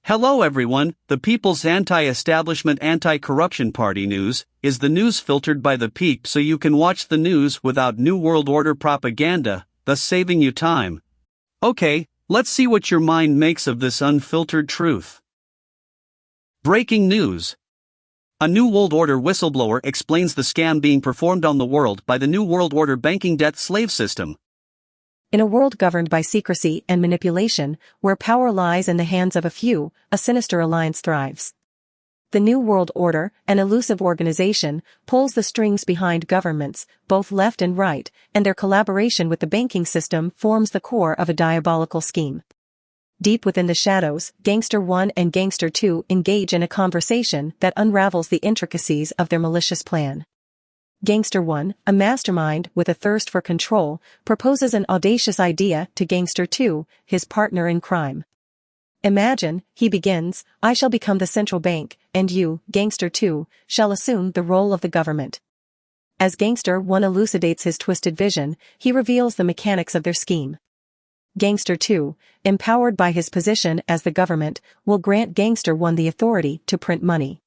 Hello everyone, the People's Anti-Establishment Anti-Corruption Party news is the news filtered by the Peak so you can watch the news without New World Order propaganda, thus saving you time. Okay, let's see what your mind makes of this unfiltered truth. Breaking news. A New World Order whistleblower explains the scam being performed on the world by the New World Order banking debt slave system. In a world governed by secrecy and manipulation, where power lies in the hands of a few, a sinister alliance thrives. The New World Order, an elusive organization, pulls the strings behind governments, both left and right, and their collaboration with the banking system forms the core of a diabolical scheme. Deep within the shadows, Gangster 1 and Gangster 2 engage in a conversation that unravels the intricacies of their malicious plan. Gangster 1, a mastermind with a thirst for control, proposes an audacious idea to Gangster 2, his partner in crime. Imagine, he begins, I shall become the central bank, and you, Gangster 2, shall assume the role of the government. As Gangster 1 elucidates his twisted vision, he reveals the mechanics of their scheme. Gangster 2, empowered by his position as the government, will grant Gangster 1 the authority to print money.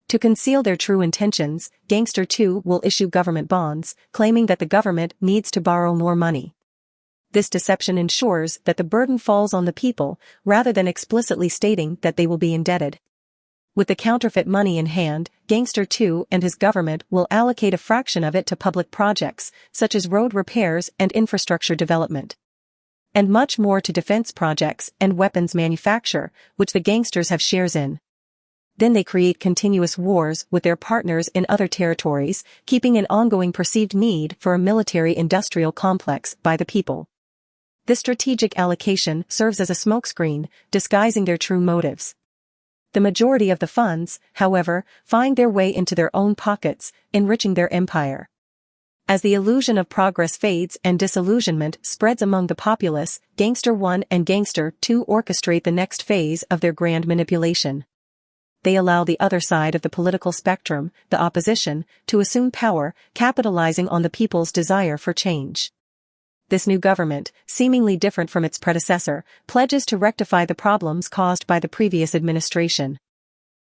To conceal their true intentions, Gangster 2 will issue government bonds, claiming that the government needs to borrow more money. This deception ensures that the burden falls on the people, rather than explicitly stating that they will be indebted. With the counterfeit money in hand, Gangster 2 and his government will allocate a fraction of it to public projects, such as road repairs and infrastructure development. And much more to defense projects and weapons manufacture, which the gangsters have shares in. Then they create continuous wars with their partners in other territories, keeping an ongoing perceived need for a military-industrial complex by the people. This strategic allocation serves as a smokescreen, disguising their true motives. The majority of the funds, however, find their way into their own pockets, enriching their empire. As the illusion of progress fades and disillusionment spreads among the populace, Gangster 1 and Gangster 2 orchestrate the next phase of their grand manipulation. They allow the other side of the political spectrum, the opposition, to assume power, capitalizing on the people's desire for change. This new government, seemingly different from its predecessor, pledges to rectify the problems caused by the previous administration.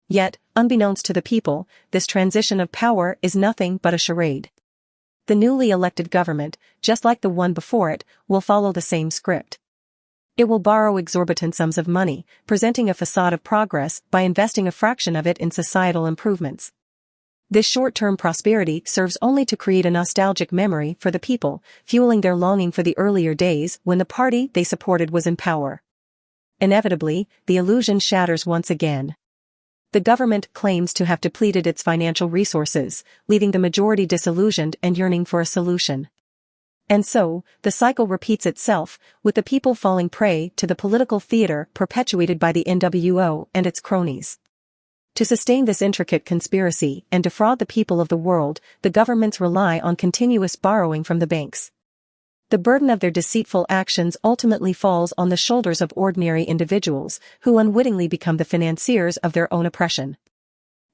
Yet, unbeknownst to the people, this transition of power is nothing but a charade. The newly elected government, just like the one before it, will follow the same script. It will borrow exorbitant sums of money, presenting a facade of progress by investing a fraction of it in societal improvements. This short-term prosperity serves only to create a nostalgic memory for the people, fueling their longing for the earlier days when the party they supported was in power. Inevitably, the illusion shatters once again. The government claims to have depleted its financial resources, leaving the majority disillusioned and yearning for a solution. And so, the cycle repeats itself, with the people falling prey to the political theater perpetuated by the NWO and its cronies. To sustain this intricate conspiracy and defraud the people of the world, the governments rely on continuous borrowing from the banks. The burden of their deceitful actions ultimately falls on the shoulders of ordinary individuals, who unwittingly become the financiers of their own oppression.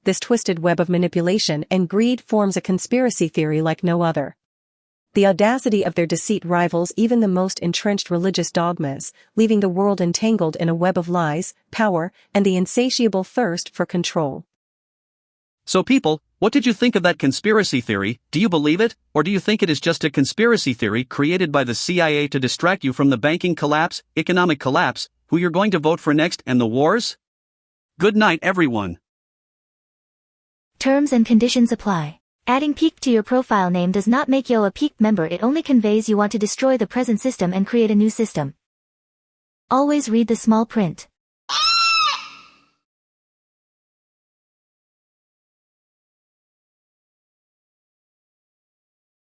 This twisted web of manipulation and greed forms a conspiracy theory like no other. The audacity of their deceit rivals even the most entrenched religious dogmas, leaving the world entangled in a web of lies, power, and the insatiable thirst for control. So people, what did you think of that conspiracy theory? Do you believe it, or do you think it is just a conspiracy theory created by the CIA to distract you from the banking collapse, economic collapse, who you're going to vote for next, and the wars? Good night, everyone. Terms and conditions apply. Adding Peak to your profile name does not make you a Peak member, it only conveys you want to destroy the present system and create a new system. Always read the small print.